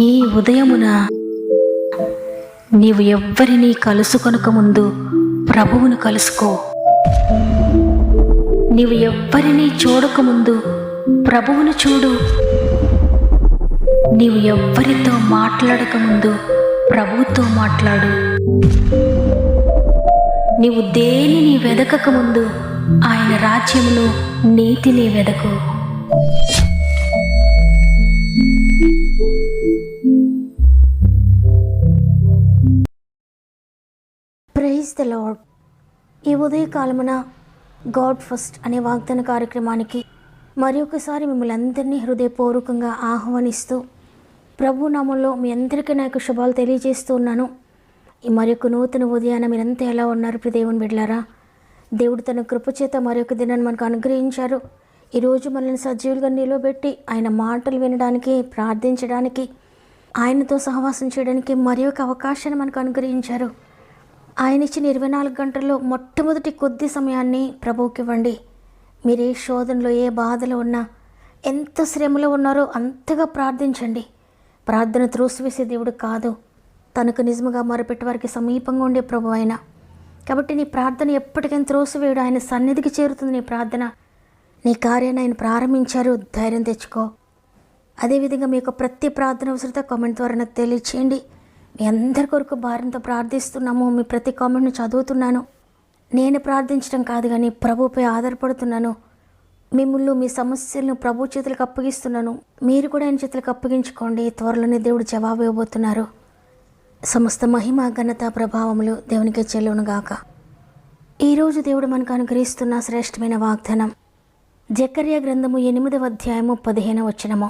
ఈ ఉదయమున నీవు ఎవ్వరినీ కలుసుకొనక ముందు ప్రభువును కలుసుకో. నీవు ఎవ్వరినీ చూడకముందు ప్రభువును చూడు. నీవు ఎవ్వరితో మాట్లాడకముందు ప్రభువుతో మాట్లాడు. నీవు దేనిని వెదకకముందు ఆయన రాజ్యమును నీతిని వెదకు. Praise the lord. ఈ ఉదయకాలమున గాడ్ ఫస్ట్ అనే వాగ్దాన కార్యక్రమానికి మరి ఒకసారి మిమ్మల్ని అందరినీ హృదయపూర్వకంగా ఆహ్వానిస్తూ ప్రభు నామంలో మీ అందరికీ నాకు శుభాలు తెలియజేస్తూ ఉన్నాను. ఈ మరొక నూతన ఉదయాన మీరంతా ఎలా ఉన్నారు ప్రియ దేవుని బిడ్డలారా? దేవుడు తన కృపచేత మరొక దినాన్ని మనకు అనుగ్రహించారు. ఈరోజు మనల్ని సజీవులుగా నిలబెట్టి ఆయన మాటలు వినడానికి, ప్రార్థించడానికి, ఆయనతో సహవాసం చేయడానికి మరి ఒక అవకాశాన్ని మనకు అనుగ్రహించారు. ఆయన ఇచ్చిన 24 గంటల్లో మొట్టమొదటి కొద్ది సమయాన్ని ప్రభువుకి ఇవ్వండి. మీరు ఏ శోధనలో, ఏ బాధలో ఉన్నా, ఎంత శ్రమలో ఉన్నారో అంతగా ప్రార్థించండి. ప్రార్థన త్రోసివేసే దేవుడు కాదు, తనకు నిజముగా మొరపెట్టే వారికి సమీపంగా ఉండే ప్రభు ఆయన. కాబట్టి నీ ప్రార్థన ఎప్పటికైనా త్రోసివేయడు, ఆయన సన్నిధికి చేరుతుంది నీ ప్రార్థన. నీ కార్యాన్ని ఆయన ప్రారంభించారు, ధైర్యం తెచ్చుకో. అదేవిధంగా మీ యొక్క ప్రతి ప్రార్థన అవసరత కామెంట్ ద్వారా నాకు తెలియచేయండి. మీ అందరి కొరకు భారంతో ప్రార్థిస్తున్నాము. మీ ప్రతి కామెంట్ను చదువుతున్నాను. నేను ప్రార్థించడం కాదు కానీ ప్రభుపై ఆధారపడుతున్నాను. మిమ్మల్ని, మీ సమస్యలను ప్రభు చేతులకు అప్పగిస్తున్నాను. మీరు కూడా ఆయన చేతులకు అప్పగించుకోండి. త్వరలోనే దేవుడు జవాబు ఇవ్వబోతున్నారు. సమస్త మహిమ, ఘనత, ప్రభావములు దేవునికే చెల్లునుగాక. ఈరోజు దేవుడు మనకు అనుగ్రహిస్తున్న శ్రేష్టమైన వాగ్దానం జకర్యా గ్రంథము 8వ అధ్యాయము 15వ వచనము.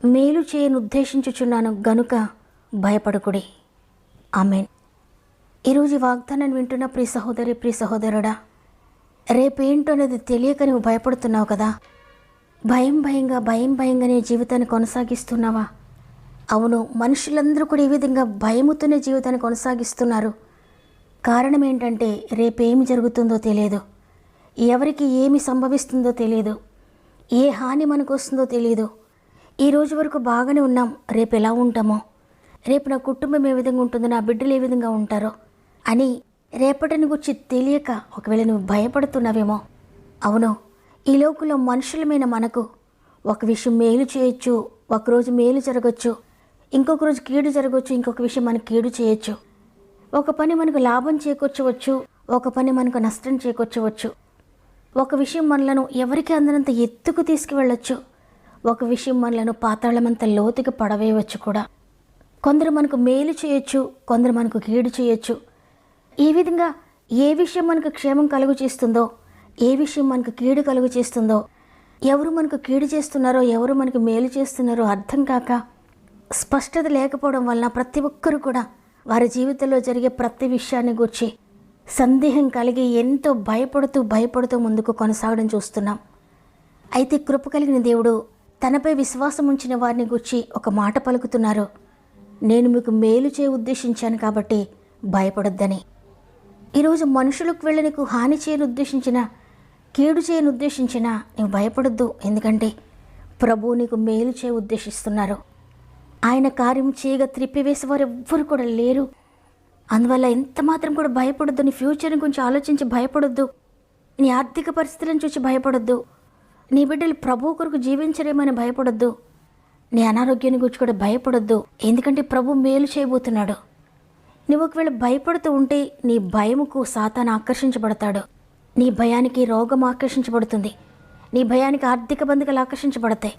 మేలు చేయను ఉద్దేశించుచున్నాను గనుక భయపడకుడి. ఆమేన్. ఈరోజు వాగ్దానాన్ని వింటున్న ప్రియ సహోదరి, ప్రియ సహోదరుడా, రేపేంటో అనేది తెలియక నువ్వు భయపడుతున్నావు కదా. భయంగా నీ జీవితాన్ని కొనసాగిస్తున్నావా? అవును, మనుషులందరూ కూడా ఈ విధంగా భయముతోనే జీవితాన్ని కొనసాగిస్తున్నారు. కారణం ఏంటంటే రేపేమి జరుగుతుందో తెలియదు, ఎవరికి ఏమి సంభవిస్తుందో తెలియదు, ఏ హాని మనకు వస్తుందో తెలియదు. ఈ రోజు వరకు బాగానే ఉన్నాం, రేపు ఎలా ఉంటామో, రేపు నా కుటుంబం ఏ విధంగా ఉంటుందో, నా బిడ్డలు ఏ విధంగా ఉంటారో అని రేపటిని గురించి తెలియక ఒకవేళ నువ్వు భయపడుతున్నావేమో. అవును, ఈ లోకంలో మనుషులమైన మనకు ఒక విషయం మేలు చేయొచ్చు, ఒకరోజు మేలు జరగచ్చు, ఇంకొక రోజు కీడు జరగవచ్చు, ఇంకొక విషయం మనకు కీడు చేయొచ్చు. ఒక పని మనకు లాభం చేకూర్చవచ్చు, ఒక పని మనకు నష్టం చేకూర్చవచ్చు. ఒక విషయం మనలను ఎవరికి అందనంత ఎత్తుకు తీసుకువెళ్ళొచ్చు, ఒక విషయం మనలను పాతాళమంత లోతుకి పడవేయవచ్చు కూడా. కొందరు మనకు మేలు చేయొచ్చు, కొందరు మనకు కీడు చేయొచ్చు. ఈ విధంగా ఏ విషయం మనకు క్షేమం కలుగు చేస్తుందో, ఏ విషయం మనకు కీడు కలుగు చేస్తుందో, ఎవరు మనకు కీడు చేస్తున్నారో, ఎవరు మనకు మేలు చేస్తున్నారో అర్థం కాక, స్పష్టత లేకపోవడం వలన ప్రతి ఒక్కరు కూడా వారి జీవితంలో జరిగే ప్రతి విషయాన్ని గురించి సందేహం కలిగి ఎంతో భయపడుతూ ముందుకు కొనసాగడం చూస్తున్నాం. అయితే కృప కలిగిన దేవుడు తనపై విశ్వాసం ఉంచిన వారిని గురించి ఒక మాట పలుకుతున్నారు. నేను మీకు మేలు చేయ ఉద్దేశించాను కాబట్టి భయపడొద్దని. ఈరోజు మనుషులకు వెళ్ళి నీకు హాని చేయని ఉద్దేశించిన, కీడు చేయని ఉద్దేశించిన నువ్వు భయపడొద్దు. ఎందుకంటే ప్రభువు నీకు మేలు చేయ ఉద్దేశిస్తున్నారు. ఆయన కార్యం చేయగా త్రిప్పివేసేవారు ఎవ్వరు కూడా లేరు. అందువల్ల ఎంత మాత్రం కూడా భయపడొద్దు. నీ ఫ్యూచర్ని గురించి ఆలోచించి భయపడొద్దు. నీ ఆర్థిక పరిస్థితులను చూసి భయపడొద్దు. నీ బిడ్డలు ప్రభువు కొరకు జీవించరేమని భయపడొద్దు. నీ అనారోగ్యాన్ని గురించి కూడా భయపడొద్దు. ఎందుకంటే ప్రభు మేలు చేయబోతున్నాడు. నువ్వు ఒకవేళ భయపడుతూ ఉంటే నీ భయముకు సాతాను ఆకర్షించబడతాడు. నీ భయానికి రోగం ఆకర్షించబడుతుంది. నీ భయానికి ఆర్థిక బంధకాలు ఆకర్షించబడతాయి.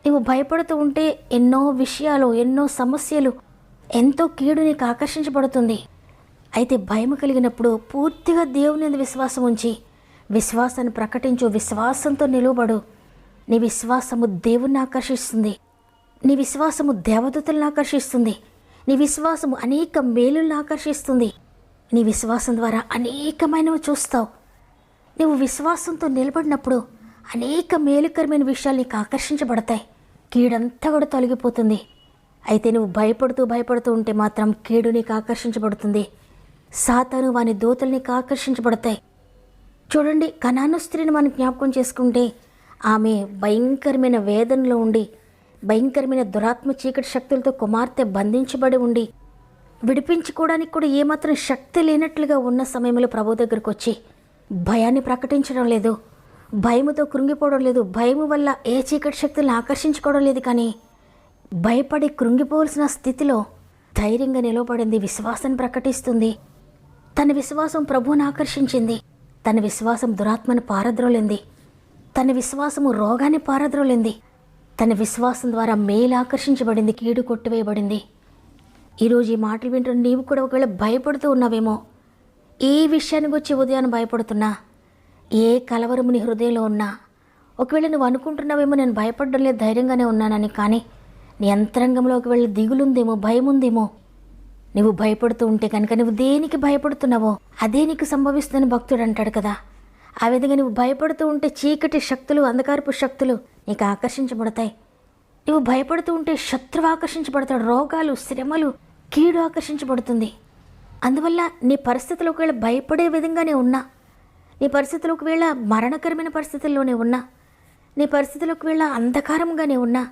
నువ్వు భయపడుతూ ఉంటే ఎన్నో విషయాలు, ఎన్నో సమస్యలు, ఎంతో కీడు నీకు ఆకర్షించబడుతుంది. అయితే భయం కలిగినప్పుడు పూర్తిగా దేవుని యందు విశ్వాసం ఉంచి విశ్వాసాన్ని ప్రకటించు. విశ్వాసంతో నిలవబడు. నీ విశ్వాసము దేవుణ్ణి ఆకర్షిస్తుంది. నీ విశ్వాసము దేవదూతలను ఆకర్షిస్తుంది. నీ విశ్వాసము అనేక మేలులను ఆకర్షిస్తుంది. నీ విశ్వాసం ద్వారా అనేకమైనవి చూస్తావు. నువ్వు విశ్వాసంతో నిలబడినప్పుడు అనేక మేలుకరమైన విషయాలు నీకు ఆకర్షించబడతాయి. కీడంతా కూడా తొలగిపోతుంది. అయితే నువ్వు భయపడుతూ ఉంటే మాత్రం కీడు నీకు ఆకర్షించబడుతుంది. సాతాను వాని దూతలు నీకు ఆకర్షించబడతాయి. చూడండి, కనాను స్త్రీని మనం జ్ఞాపకం చేసుకుంటే ఆమె భయంకరమైన వేదనలో ఉండి భయంకరమైన దురాత్మ చీకటి శక్తులతో కుమార్తె బంధించబడి ఉండి విడిపించుకోవడానికి కూడా ఏమాత్రం శక్తి లేనట్లుగా ఉన్న సమయంలో ప్రభు దగ్గరకు వచ్చి భయాన్ని ప్రకటించడం లేదు, భయముతో కృంగిపోవడం లేదు, భయము వల్ల ఏ చీకటి శక్తులను ఆకర్షించుకోవడం లేదు, కానీ భయపడి కృంగిపోవలసిన స్థితిలో ధైర్యంగా నిలవబడింది, విశ్వాసాన్ని ప్రకటిస్తుంది. తన విశ్వాసం ప్రభువుని ఆకర్షించింది, తన విశ్వాసం దురాత్మను పారద్రోలింది, తన విశ్వాసము రోగాన్ని పారద్రోలింది, తన విశ్వాసం ద్వారా మేలు ఆకర్షించబడింది, కీడు కొట్టివేయబడింది. ఈరోజు ఈ మాటలు వింటున్న నీవు కూడా ఒకవేళ భయపడుతూ ఉన్నావేమో, ఏ విషయానికి వచ్చి ఉదయాన్ని భయపడుతున్నా, ఏ కలవరము నీ హృదయంలో ఉన్నా, ఒకవేళ నువ్వు అనుకుంటున్నావేమో నేను భయపడడం లేదు, ధైర్యంగానే ఉన్నానని, కానీ నీ అంతరంగంలో ఒకవేళ దిగులుందేమో, భయం ఉందేమో. నువ్వు భయపడుతూ ఉంటే కనుక నువ్వు దేనికి భయపడుతున్నావో అదే నీకు సంభవిస్తుందని భక్తుడు అంటాడు కదా. ఆ విధంగా నువ్వు భయపడుతూ ఉంటే చీకటి శక్తులు, అంధకారపు శక్తులు నీకు ఆకర్షించబడతాయి. నువ్వు భయపడుతూ ఉంటే శత్రువు ఆకర్షించబడతాడు, రోగాలు, శ్రమలు, కీడు ఆకర్షించబడుతుంది. అందువల్ల నీ పరిస్థితులు ఒకవేళ భయపడే విధంగానే ఉన్నా, నీ పరిస్థితులు ఒకవేళ మరణకరమైన పరిస్థితుల్లోనే ఉన్నా, నీ పరిస్థితులు ఒకవేళ అంధకారంగానే ఉన్నా,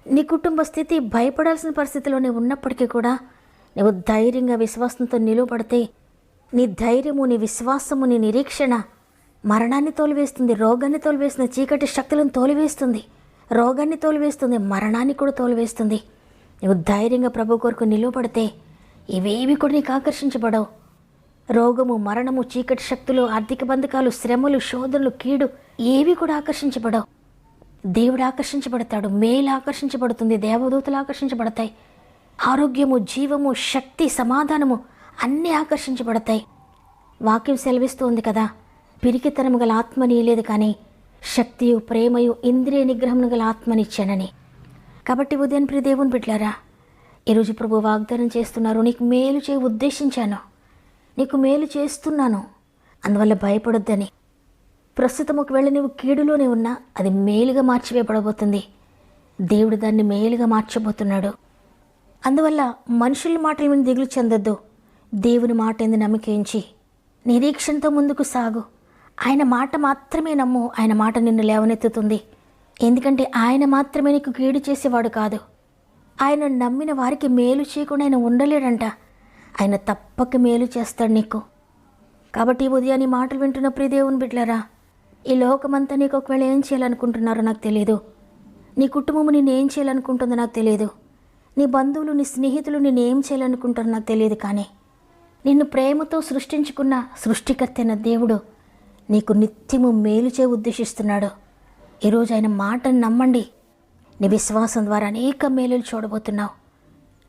నీ కుటుంబ స్థితి భయపడాల్సిన పరిస్థితిలోనే ఉన్నప్పటికీ కూడా నువ్వు ధైర్యంగా విశ్వాసంతో నిలువబడితే నీ ధైర్యము, నీ విశ్వాసము, నీ నిరీక్షణ మరణాన్ని తోలివేస్తుంది, రోగాన్ని తోలివేస్తుంది, చీకటి శక్తులను తోలివేస్తుంది, రోగాన్ని తోలివేస్తుంది, మరణాన్ని కూడా తోలివేస్తుంది. నువ్వు ధైర్యంగా ప్రభు కొరకు నిలువబడితే ఇవేవి కూడా నీకు ఆకర్షించబడవు. రోగము, మరణము, చీకటి శక్తులు, ఆర్థిక బంధకాలు, శ్రమలు, శోధనలు, కీడు ఏవి కూడా ఆకర్షించబడవు. దేవుడు ఆకర్షించబడతాడు, మేలు ఆకర్షించబడుతుంది, దేవదూతలు ఆకర్షించబడతాయి, ఆరోగ్యము, జీవము, శక్తి, సమాధానము అన్నీ ఆకర్షించబడతాయి. వాక్యం సెలవిస్తూ ఉంది కదా, పిరికితనము గల ఆత్మని లేదు కానీ శక్తియు, ప్రేమయు, ఇంద్రియ నిగ్రహమును గల ఆత్మనిచ్చానని. కాబట్టి ఉదయం ప్రియ దేవుని బిడ్డలారా, ఈరోజు ప్రభు వాగ్దానం చేస్తున్నారు, నీకు మేలు చేయ ఉద్దేశించాను, నీకు మేలు చేస్తున్నాను, అందువల్ల భయపడొద్దని. ప్రస్తుతం ఒకవేళ నువ్వు కీడులోనే ఉన్నా అది మేలుగా మార్చివేయబడబోతుంది. దేవుడు దాన్ని మేలుగా మార్చబోతున్నాడు. అందువల్ల మనుషుల మాటల మీద దిగులు చెందొద్దు. దేవుని మాట ఎందు నమ్మిక ఉంచి నిరీక్షణతో ముందుకు సాగు. ఆయన మాట మాత్రమే నమ్ము, ఆయన మాట నిన్ను లేవనెత్తుతుంది. ఎందుకంటే ఆయన మాత్రమే నీకు కీడు చేసేవాడు కాదు. ఆయన నమ్మిన వారికి మేలు చేయకుండా ఆయన ఉండలేడంట. ఆయన తప్పక మేలు చేస్తాడు నీకు. కాబట్టి ఉదయాన్ని మాటలు వింటున్న ప్రియ దేవుని బిడ్డలారా, ఈ లోకమంతా నీకు ఒకవేళ ఏం చేయాలనుకుంటున్నారో నాకు తెలియదు, నీ కుటుంబము నిన్ను ఏం చేయాలనుకుంటుందో నాకు తెలియదు, నీ బంధువులు, నీ స్నేహితులు నిన్ను ఏం చేయాలనుకుంటారో నాకు తెలియదు, కానీ నిన్ను ప్రేమతో సృష్టించుకున్న సృష్టికర్త అయిన దేవుడు నీకు నిత్యము మేలు చేయ ఉద్దేశిస్తున్నాడు. ఈరోజు ఆయన మాటను నమ్మండి. నీ విశ్వాసం ద్వారా అనేక మేలులు చూడబోతున్నావు.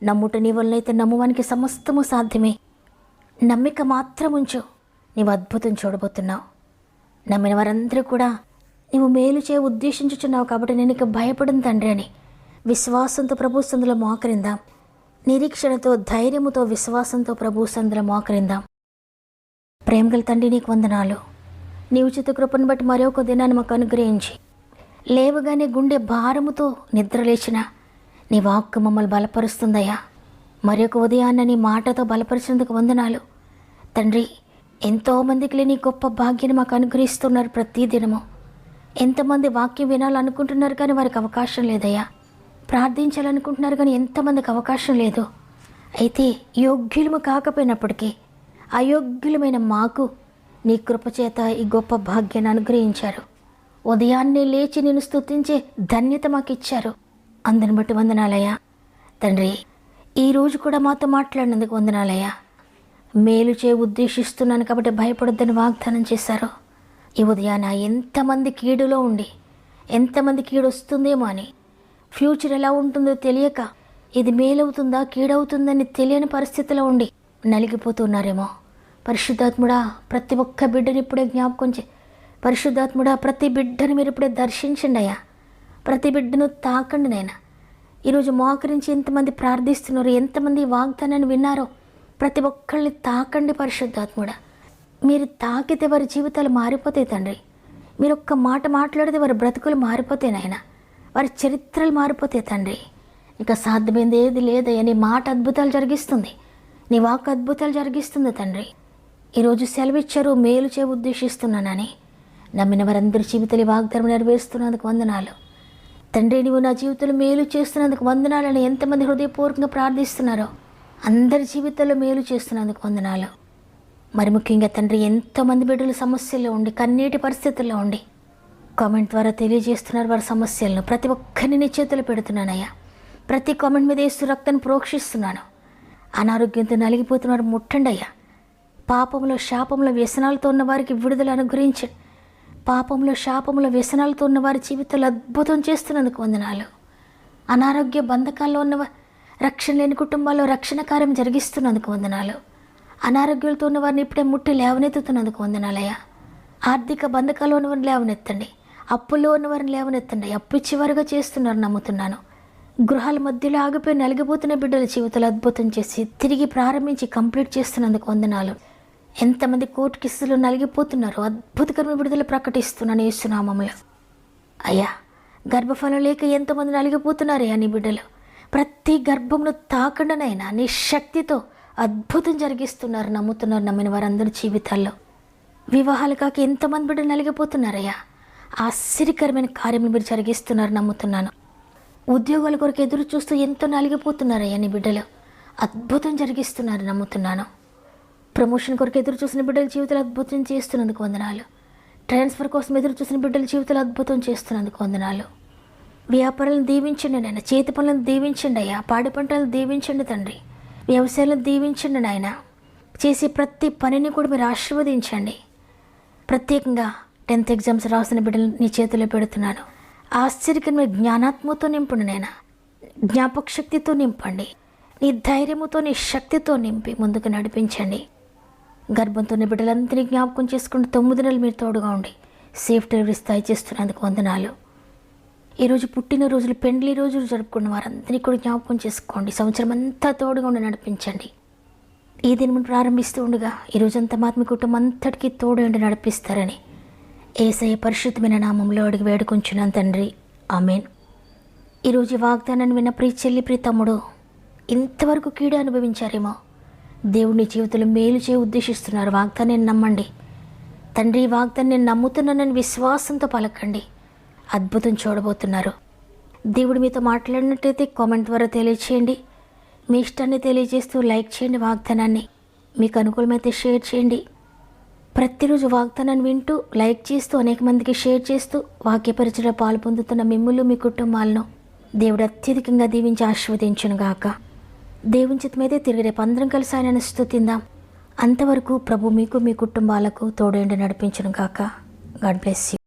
నమ్ముట నీ వల్లైతే నమ్మువానికి సమస్తము సాధ్యమే. నమ్మిక మాత్రం ఉంచు, నీవు అద్భుతం చూడబోతున్నావు. నమ్మిన వారందరూ కూడా నీవు మేలు చేయ ఉద్దేశించుచున్నావు కాబట్టి నేను ఇక భయపడిన తండ్రి అని విశ్వాసంతో ప్రభు సందులో మోకరిందాం. నిరీక్షణతో, ధైర్యముతో, విశ్వాసంతో ప్రభు సందులో మోకరిందాం. ప్రేమగల తండ్రి, నీకు వందనాలు. నీ ఉచిత కృపను బట్టి మరొక దినాన్ని మాకు అనుగ్రహించి, లేవగానే గుండె భారముతో నిద్రలేచిన నీ వాక్కు మమ్మల్ని బలపరుస్తుందయ్యా. మరొక ఉదయాన్న నీ మాటతో బలపరిచినందుకు వందనాలు తండ్రి. ఎంతోమందికి లేని గొప్ప భాగ్యాన్ని మాకు అనుగ్రహిస్తున్నారు. ప్రతిదినము ఎంతమంది వాక్యం వినాలనుకుంటున్నారు కానీ వారికి అవకాశం లేదయ్యా. ప్రార్థించాలనుకుంటున్నారు కానీ ఎంతమందికి అవకాశం లేదు. అయితే యోగ్యులము కాకపోయినప్పటికీ అయోగ్యులమైన మాకు నీ కృపచేత ఈ గొప్ప భాగ్యాన్ని అనుగ్రహించారు. ఉదయాన్నే లేచి నేను స్తుతించే ధన్యత మాకు ఇచ్చారు. అందుని బట్టి వందనాలయ్యా తండ్రి. ఈరోజు కూడా మాతో మాట్లాడినందుకు వందనాలయ్యా. మేలు చేయ ఉద్దేశిస్తున్నాను కాబట్టి భయపడొద్దని వాగ్దానం చేశారు. ఈ ఉదయాన ఎంతమంది కీడులో ఉండి, ఎంతమంది కీడు వస్తుందేమో అని, ఫ్యూచర్ ఎలా ఉంటుందో తెలియక, ఇది మేలవుతుందా కీడవుతుందని తెలియని పరిస్థితిలో ఉండి నలిగిపోతున్నారేమో. పరిశుద్ధాత్ముడా, ప్రతి ఒక్క బిడ్డని ఇప్పుడే జ్ఞాపకం పరిశుద్ధాత్ముడా, ప్రతి బిడ్డని మీరు ఇప్పుడే దర్శించండి అయ్యా. ప్రతి బిడ్డను తాకండి నాయనా. ఈరోజు మోకరించి ఎంతమంది ప్రార్థిస్తున్నారు, ఎంతమంది వాగ్దానాన్ని విన్నారో ప్రతి ఒక్కళ్ళని తాకండి పరిశుద్ధాత్ముడా. మీరు తాకితే వారి జీవితాలు మారిపోతాయి తండ్రి. మీరు ఒక్క మాట మాట్లాడితే వారి బ్రతుకులు మారిపోతాయి నాయన, వారి చరిత్రలు మారిపోతాయి తండ్రి. ఇక సాధ్యమైంది ఏది లేదయ్యా. నీ మాట అద్భుతాలు జరిగిస్తుంది, నీ వాక్ అద్భుతాలు జరిగిస్తుంది తండ్రి. ఈరోజు సెలవిచ్చారు, మేలు చేయ ఉద్దేశిస్తున్నానని. నమ్మిన వారందరి జీవితాలు వాగ్దానం నెరవేరుస్తున్నందుకు వందనాలు. తండ్రి, నీవు నా జీవితంలో మేలు చేస్తున్నందుకు వందనాలని ఎంతమంది హృదయపూర్వకంగా ప్రార్థిస్తున్నారో అందరి జీవితంలో మేలు చేస్తున్నందుకు వందనాలు. మరి ముఖ్యంగా తండ్రి, ఎంతోమంది బిడ్డలు సమస్యల్లో ఉండి కన్నీటి పరిస్థితుల్లో ఉండి కామెంట్ ద్వారా తెలియజేస్తున్నారు వారి సమస్యలను. ప్రతి ఒక్కరిని నీ చేతులు పెడుతున్నానయ్యా. ప్రతి కామెంట్ మీద వేస్తూ రక్తాన్ని ప్రోక్షిస్తున్నాను. అనారోగ్యంతో నలిగిపోతున్నారు, ముట్టండి అయ్యా. పాపంలో శాపంలో వ్యసనాలతో ఉన్న వారికి విడుదల అనుగ్రహించండి. పాపంలో శాపంలో వ్యసనాలతో ఉన్న వారి జీవితాలు అద్భుతం చేస్తున్నందుకు వందనాలు. అనారోగ్య బంధకాల్లో ఉన్నవారు, రక్షణ లేని కుటుంబాల్లో రక్షణ కార్యం జరిగిస్తున్నందుకు వందనాలు. అనారోగ్యాలతో ఉన్న వారిని ఇప్పుడే ముట్టి లేవనెత్తుతున్నందుకు వందనాలయ్యా. ఆర్థిక బంధకాల్లో ఉన్నవారిని లేవనెత్తండి. అప్పుల్లో ఉన్నవారిని లేవనెత్తండి. అప్పు ఇచ్చేవారుగా చేస్తున్నారు నమ్ముతున్నాను. గృహాల మధ్యలో ఆగిపోయి నలిగిపోతున్న బిడ్డల జీవితాలు అద్భుతం చేసి తిరిగి ప్రారంభించి కంప్లీట్ చేస్తున్నందుకు వందనాలు. ఎంతమంది కోర్టు కేసులు నలిగిపోతున్నారు, అద్భుతకరమైన విడుదల ప్రకటిస్తున్నాను యేసునామములో. అయ్యా, గర్భఫలం లేక ఎంతమంది నలిగిపోతున్నారయ్యా నీ బిడ్డలు. ప్రతి గర్భమును తాకండనైనా నీ శక్తితో అద్భుతం జరిగిస్తున్నారు నమ్ముతున్నారు నమ్మిన వారందరి జీవితాల్లో. వివాహాలు కాక ఎంతమంది బిడ్డలు నలిగిపోతున్నారయ్యా. ఆశ్చర్యకరమైన కార్యములు మీరు జరిగిస్తున్నారు నమ్ముతున్నాను. ఉద్యోగాల కొరకు ఎదురు చూస్తూ ఎంతో నలిగిపోతున్నారయ్యా నీ బిడ్డలు. అద్భుతం జరిగిస్తున్నారు నమ్ముతున్నాను. ప్రమోషన్ కొరకు ఎదురు చూసిన బిడ్డల జీవితాలు అద్భుతం చేస్తున్నందుకు వందనాలు. ట్రాన్స్ఫర్ కోసం ఎదురు చూసిన బిడ్డల జీవితాలు అద్భుతం చేస్తున్నందుకు వందనాలు. వ్యాపారాలను దీవించండి నాయన. చేతి పనులను దీవించండి అయ్యా. పాడి పంటలను దీవించండి తండ్రి. వ్యవసాయాలను దీవించండి నాయన. చేసే ప్రతి పనిని కూడా మీరు ఆశీర్వదించండి. ప్రత్యేకంగా 10th ఎగ్జామ్స్ రాసిన బిడ్డలు నీ చేతిలో పెడుతున్నాను. ఆశ్చర్యకరమైన జ్ఞానాత్మతో నింపండి నాయన. జ్ఞాపక శక్తితో నింపండి. నీ ధైర్యముతో నీ శక్తితో నింపి ముందుకు నడిపించండి. గర్భంతోనే బిడ్డలందరినీ జ్ఞాపకం చేసుకుంటూ 9 నెలలు మీరు తోడుగా ఉండి సేఫ్ డెలివరీ స్థాయి చేస్తున్నందుకు వందనాలు. ఈరోజు పుట్టినరోజులు, పెండ్లి రోజులు జరుపుకున్న వారందరినీ కూడా జ్ఞాపకం చేసుకోండి. సంవత్సరం అంతా తోడుగా ఉండి నడిపించండి. ఈ దినం ప్రారంభిస్తూ ఉండగా ఈరోజంతా మాత్మ కుటుంబం అంతటికీ తోడు ఉండి నడిపిస్తారని యేసయ్య పరిశుద్ధమైన నామంలో అడిగి వేడుకొంచున్నాను తండ్రి. ఆమేన్. ఈరోజు వాగ్దానాన్ని విన్న ప్రియ చెల్లి, ప్రియ తమ్ముడు, ఇంతవరకు కీడు అనుభవించారేమో దేవుని జీవితంలో మేలు చేయ ఉద్దేశిస్తున్నారు. వాగ్దానాన్ని నమ్మండి. తండ్రి, వాగ్దాన్ని నేను నమ్ముతున్నానని విశ్వాసంతో పలకండి. అద్భుతం చూడబోతున్నారు. దేవుడు మీతో మాట్లాడినట్టయితే కామెంట్ ద్వారా తెలియచేయండి. మీ ఇష్టాన్ని తెలియజేస్తూ లైక్ చేయండి. వాగ్దానాన్ని మీకు అనుకూలమైతే షేర్ చేయండి. ప్రతిరోజు వాగ్దానాన్ని వింటూ లైక్ చేస్తూ అనేక మందికి షేర్ చేస్తూ వాక్య పరిచయలో పాలు పొందుతున్న మిమ్ములు, మీ కుటుంబాలను దేవుడు అత్యధికంగా దీవించి ఆశీర్వదించును గాక. దేవుని చిత్తమైతే తిరిగి రేపు అందరం కలిసి ఆయనను స్తుతిందాం. అంతవరకు ప్రభు మీకు, మీ కుటుంబాలకు తోడేండి నడిపించును గాక. God bless you.